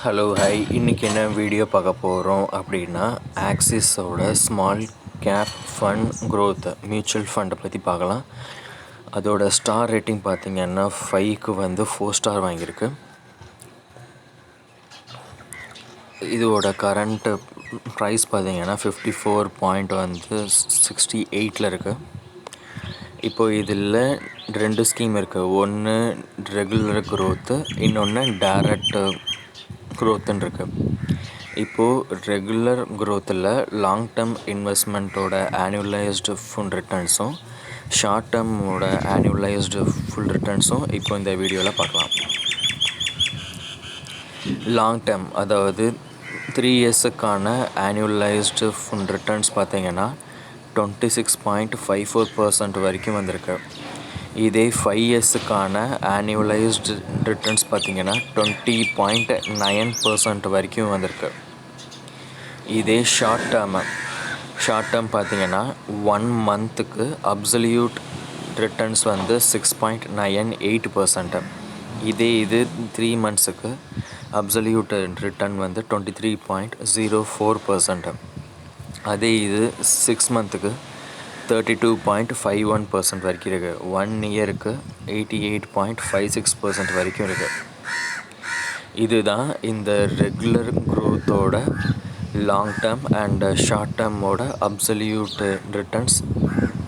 Hello hi, இன்றைக்கி என்ன video பார்க்க போகிறோம் அப்படின்னா ஆக்சிஸோட small cap fund growth mutual ஃபண்டை பற்றி பார்க்கலாம். அதோட ஸ்டார் ரேட்டிங் பார்த்திங்கன்னா 5க்கு வந்து 4 ஸ்டார் வாங்கியிருக்கு. இதோட கரண்ட்டு ப்ரைஸ் பார்த்திங்கன்னா 54.68 இருக்குது. இப்போது இதில் 2 ஸ்கீம் இருக்குது. ஒன்று ரெகுலர் க்ரோத்து, இன்னொன்று டைரக்ட் க்ரோத்துன்னு இருக்குது. இப்போது ரெகுலர் க்ரோத்தில் லாங் டேர்ம் இன்வெஸ்ட்மெண்ட்டோட ஆனுவலைஸ்டு ஃபுல் ரிட்டர்ன்ஸும் ஷார்ட் டேர்மோட ஆனுவலைஸ்டு ஃபுல் ரிட்டர்ன்ஸும் இப்போ இந்த வீடியோவில் பார்க்கலாம். லாங் டேர்ம், அதாவது 3 இயர்ஸுக்கான ஆனுவலைஸ்டு ஃபுல் ரிட்டர்ன்ஸ் பார்த்திங்கன்னா 26.54% வரைக்கும் வந்திருக்கு. இதே 5 இயர்ஸுக்கான ஆனுவலைஸ்டு ரிட்டர்ன்ஸ் பார்த்திங்கன்னா 20.9% வரைக்கும் வந்திருக்கு. இதே ஷார்ட் டேர்ம் பார்த்திங்கன்னா 1 மந்த்துக்கு அப்சல்யூட் ரிட்டர்ன்ஸ் வந்து 6.98%. இதே 3 மந்த்ஸுக்கு அப்சல்யூட் ரிட்டர்ன் வந்து 23.04%. அதே 6 மந்த்துக்கு 32.51% வரைக்கும் இருக்குது. 1 இயருக்கு 88.56% வரைக்கும் இருக்குது. இதுதான் இந்த ரெகுலர் க்ரோத்தோட லாங் டேர்ம் அண்ட் ஷார்ட் டேர்மோட அப்சல்யூட் ரிட்டர்ன்ஸ்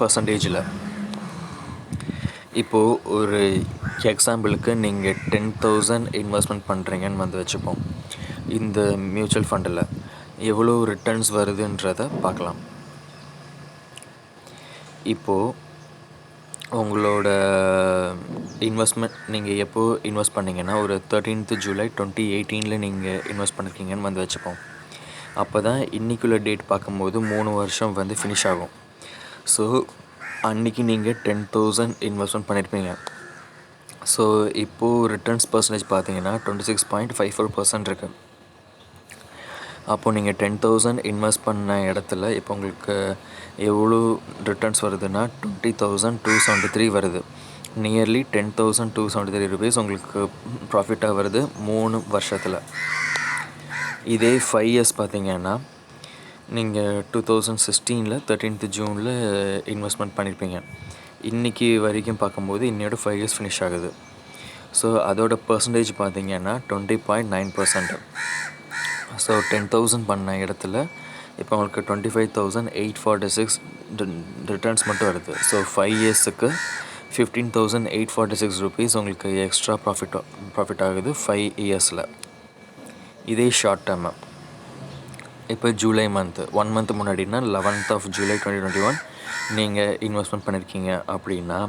பர்சன்டேஜில். இப்போது ஒரு எக்ஸாம்பிளுக்கு நீங்கள் 10,000 இன்வெஸ்ட்மெண்ட் பண்ணுறீங்கன்னு வந்து வச்சுப்போம். இந்த மியூச்சுவல் ஃபண்டில் எவ்வளோ ரிட்டர்ன்ஸ் வருதுன்றதை பார்க்கலாம். இப்போது உங்களோட இன்வெஸ்ட்மெண்ட் நீங்கள் எப்போது இன்வெஸ்ட் பண்ணிங்கன்னா ஒரு 13th July 2018 நீங்கள் இன்வெஸ்ட் பண்ணியிருக்கீங்கன்னு வந்து வச்சுப்போம். அப்போ தான் இன்றைக்குள்ள டேட் பார்க்கும்போது 3 வருஷம் வந்து ஃபினிஷ் ஆகும். ஸோ அன்றைக்கி நீங்கள் 10,000 இன்வெஸ்ட்மெண்ட் பண்ணியிருப்பீங்க. ஸோ இப்போது ரிட்டர்ன்ஸ் பர்சன்டேஜ் பார்த்தீங்கன்னா 26.54% இருக்குது. அப்போது நீங்கள் 10,000 இன்வெஸ்ட் பண்ண இடத்துல இப்போ உங்களுக்கு எவ்வளோ ரிட்டர்ன்ஸ் வருதுன்னா 20,273 வருது. நியர்லி 10,273 rupees உங்களுக்கு ப்ராஃபிட்டாக வருது 3 வருஷத்தில். இதே 5 இயர்ஸ் பார்த்திங்கன்னா நீங்கள் 2016 13th June இன்வெஸ்ட்மெண்ட் பண்ணியிருப்பீங்க. இன்றைக்கி வரைக்கும் பார்க்கும்போது இன்னையோட 5 இயர்ஸ் ஃபினிஷ் ஆகுது. ஸோ அதோட பர்சன்டேஜ் பார்த்திங்கன்னா 20.9%. ஸோ 10,000 பண்ண இடத்துல இப்போ உங்களுக்கு 25,846 ரிட்டர்ன்ஸ் மட்டும் வருது. ஸோ 5 இயர்ஸுக்கு 15,846 rupees உங்களுக்கு எக்ஸ்ட்ரா ப்ராஃபிட் ஆகுது 5 இயர்ஸில். இதே ஷார்ட் டேர்மு, இப்போ ஜூலை மந்த்து 1 மந்த் முன்னாடினா 11th July 2021 நீங்கள் இன்வெஸ்ட்மெண்ட் பண்ணியிருக்கீங்க அப்படின்னா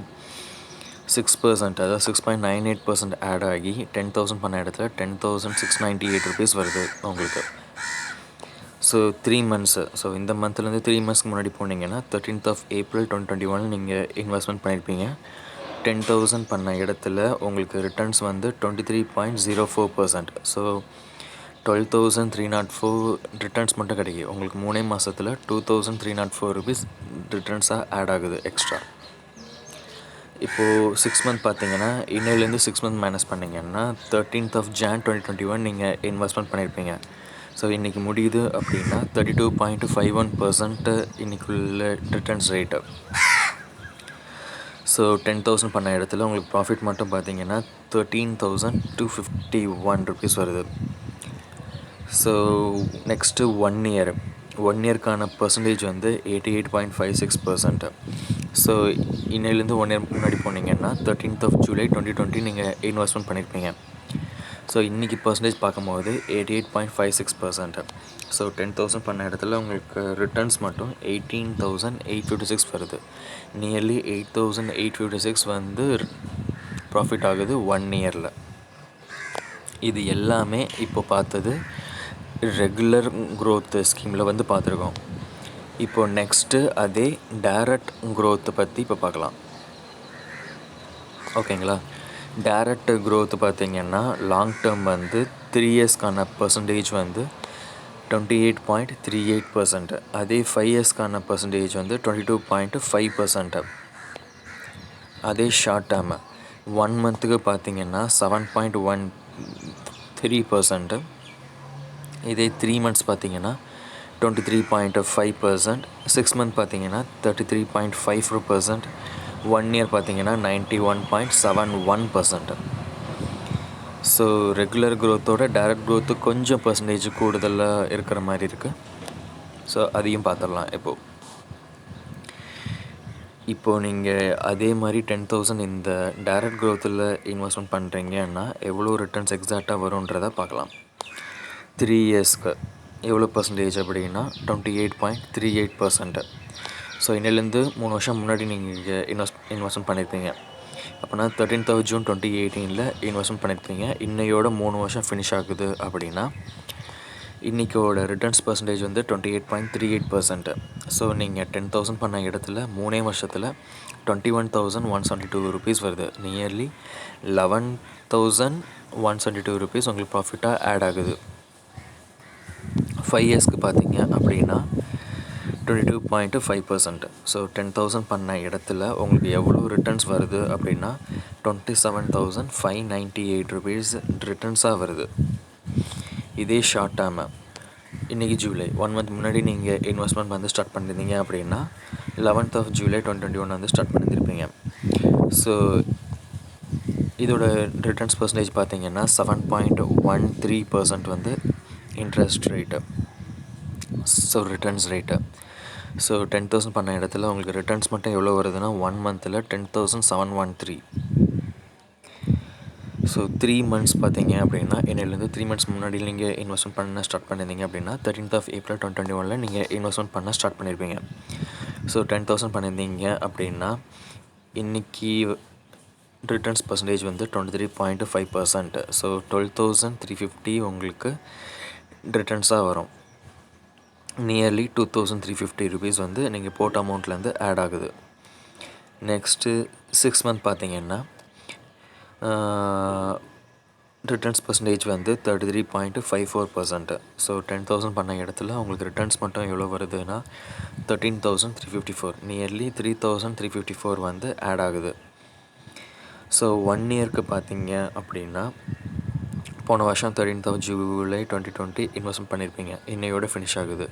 6%, அதாவது 6.98% ஆட் ஆகி 10,000 பண்ண இடத்துல 10,698 rupees வருது உங்களுக்கு. ஸோ 3 மந்த்ஸு, ஸோ இந்த மந்த்லேருந்து 3 மந்த்ஸ்க்கு முன்னாடி போனீங்கன்னா 13th April 2021 நீங்கள் இன்வெஸ்ட்மெண்ட் பண்ணியிருப்பீங்க. 10,000 பண்ண இடத்துல உங்களுக்கு ரிட்டர்ன்ஸ் வந்து 23.04%. ஸோ 12,304 ரிட்டர்ன்ஸ் மட்டும் கிடைக்கும் உங்களுக்கு. 3 மாதத்தில் 2,304 rupees ரிட்டர்ன்ஸாக ஆட் ஆகுது எக்ஸ்ட்ரா. இப்போது 6 மந்த் பார்த்தீங்கன்னா இன்னையிலேருந்து 6 மந்த் மைனஸ் பண்ணிங்கன்னா 13th Jan 2021 நீங்கள் இன்வெஸ்ட்மெண்ட் பண்ணியிருப்பீங்க. ஸோ இன்றைக்கி முடியுது அப்படின்னா 32.51% இன்றைக்குள்ள ரிட்டர்ன்ஸ் ரேட்டு. ஸோ 10,000 பண்ண இடத்துல உங்களுக்கு ப்ராஃபிட் மட்டும் பார்த்தீங்கன்னா 13,251 rupees வருது. ஸோ நெக்ஸ்ட்டு 1 இயர்க்கான பர்சன்டேஜ் வந்து 88.56%. ஸோ இன்னையிலேருந்து 1 இயர் முன்னாடி போனீங்கன்னா 13th July 2020 நீங்கள் இன்வெஸ்ட்மெண்ட் பண்ணியிருப்பீங்க. ஸோ இன்றைக்கி பர்சன்டேஜ் பார்க்கும்போது 88.56%. ஸோ 10,000 பண்ண இடத்துல உங்களுக்கு ரிட்டர்ன்ஸ் மட்டும் 18,856 வருது. நியர்லி 8,856 வந்து ப்ராஃபிட் ஆகுது 1 இயரில். இது எல்லாமே இப்போ பார்த்தது ரெகுலர் க்ரோத் ஸ்கீமில் வந்து பார்த்துருக்கோம். இப்போது நெக்ஸ்ட்டு அதே டைரக்ட் க்ரோத்தை பற்றி இப்போ பார்க்கலாம். ஓகேங்களா? டைரக்ட் க்ரோத் பார்த்திங்கன்னா லாங் டேர்ம் வந்து 3 இயர்ஸ்க்கான பர்சன்டேஜ் வந்து 28.38%. அதே 5 இயர்ஸ்க்கான பர்சன்டேஜ் வந்து 22.5%. அதே ஷார்ட் டேர்மு 1 மந்த்துக்கு பார்த்திங்கன்னா 7.13%. இதே 3 months பார்த்தீங்கன்னா 23.5%, 6 month பார்த்தீங்கன்னா 33.54%, 1 year பார்த்தீங்கன்னா 91.71%. ஸோ ரெகுலர் க்ரோத்தோட டைரக்ட் க்ரோத்து கொஞ்சம் பர்சன்டேஜ் கூடுதலாக இருக்கிற மாதிரி இருக்குது. ஸோ அதையும் பார்த்துடலாம். இப்போது நீங்கள் அதே மாதிரி 10,000 இந்த டைரக்ட் க்ரோத்தில் இன்வெஸ்ட்மெண்ட் பண்ணுறீங்கன்னா எவ்வளோ ரிட்டர்ன்ஸ் எக்ஸாக்டாக வரும்ன்றதை பார்க்கலாம். 3 yearsக்கு எவ்வளோ பர்சன்டேஜ் அப்படின்னா 28.38%. ஸோ இன்னிலேருந்து 3 வருஷம் முன்னாடி நீங்கள் இன்வெஸ்ட்மெண்ட் பண்ணியிருப்பீங்க. அப்போனா 13th of June 2018 இன்வெஸ்ட்மெண்ட் பண்ணியிருப்பீங்க. இன்னையோட 3 வருஷம் ஃபினிஷ் ஆகுது அப்படின்னா இன்றைக்கோட ரிட்டர்ன்ஸ் பர்சன்டேஜ் வந்து 28.38%. ஸோ நீங்கள் 10,000 பண்ண இடத்துல 3 வருஷத்தில் 21,172 rupees வருது. நியர்லி 11,172 rupees உங்களுக்கு ப்ராஃபிட்டாக ஆட் ஆகுது. 5 yearsக்கு பார்த்தீங்க அப்படின்னா 22.5%. ஸோ 10,000 பண்ண இடத்துல உங்களுக்கு எவ்வளோ ரிட்டர்ன்ஸ் வருது அப்படின்னா 27,598 rupees ரிட்டர்ன்ஸாக வருது. இதே ஷார்ட் டேர்மு இன்றைக்கி ஜூலை 1 month முன்னாடி நீங்கள் இன்வெஸ்ட்மெண்ட் வந்து ஸ்டார்ட் பண்ணியிருந்தீங்க அப்படின்னா 11th of July 2021 வந்து ஸ்டார்ட் பண்ணியிருப்பீங்க. ஸோ இதோட ரிட்டர்ன்ஸ் பர்சன்டேஜ் பார்த்தீங்கன்னா 7.13% வந்து interest rate. So returns rate. So 10,000 பண்ண இடத்துல உங்களுக்கு ரிட்டர்ன்ஸ் மட்டும் எவ்வளோ வருதுன்னா 1 monthல் 10,713. ஸோ 3 months பார்த்தீங்க அப்படின்னா என்னிலேருந்து 3 months முன்னாடி நீங்கள் இன்வெஸ்ட்மெண்ட் பண்ண ஸ்டார்ட் பண்ணியிருந்தீங்க அப்படின்னா 13th of April 2021 நீங்கள் இன்வெஸ்ட்மெண்ட் பண்ண ஸ்டார்ட் பண்ணியிருப்பீங்க. ஸோ 10,000 பண்ணியிருந்தீங்க அப்படின்னா இன்றைக்கி ரிட்டர்ன்ஸ் பர்சன்டேஜ் வந்து 23.5%. ஸோ 12,350 உங்களுக்கு ரிட்டர்ன்ஸாக வரும். நியர்லி 2,350 rupees வந்து நீங்கள் போட்ட அமௌண்ட்லேருந்து ஆட் ஆகுது. நெக்ஸ்ட்டு 6 month பார்த்தீங்கன்னா ரிட்டர்ன்ஸ் பர்சன்டேஜ் வந்து 33.54%. ஸோ 10,000 பண்ண இடத்துல உங்களுக்கு ரிட்டர்ன்ஸ் மட்டும் எவ்வளோ வருதுன்னா 13,354. நியர்லி 3,354 வந்து ஆட் ஆகுது. ஸோ 1 yearக்கு பார்த்தீங்க அப்படின்னா போன வருஷம் 13th of July 2020 இன்வெஸ்ட்மெண்ட் பண்ணியிருப்பீங்க. இன்னையோட ஃபினிஷ் ஆகுது.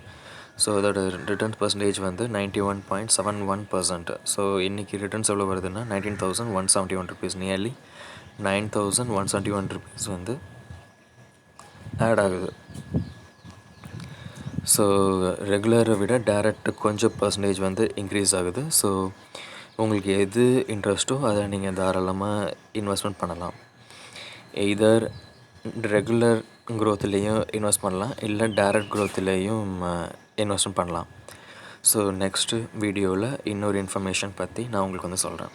ஸோ அதோட ரிட்டர்ன்ஸ் பர்சன்டேஜ் வந்து 91.71%. ஸோ இன்றைக்கி ரிட்டர்ன்ஸ் எவ்வளோ வருதுன்னா 19,171 rupees. நியர்லி 9,171 rupees வந்து ஆட் ஆகுது. ஸோ ரெகுலரை விட டைரக்ட் கொஞ்சம் பர்சன்டேஜ் வந்து இன்க்ரீஸ் ஆகுது. ஸோ உங்களுக்கு எது இன்ட்ரெஸ்ட்டோ அதை நீங்கள் தாராளமாக இன்வெஸ்ட்மெண்ட் பண்ணலாம். எய்தர் ரெகுலர் க்ரோத்துலேயும் இன்வெஸ்ட் பண்ணலாம், இல்லை டைரக்ட் க்ரோத்துலேயும் இன்வெஸ்ட்மெண்ட் பண்ணலாம். ஸோ நெக்ஸ்ட்டு வீடியோவில் இன்னொரு இன்ஃபர்மேஷன் பற்றி நான் உங்களுக்கு வந்து சொல்கிறேன்.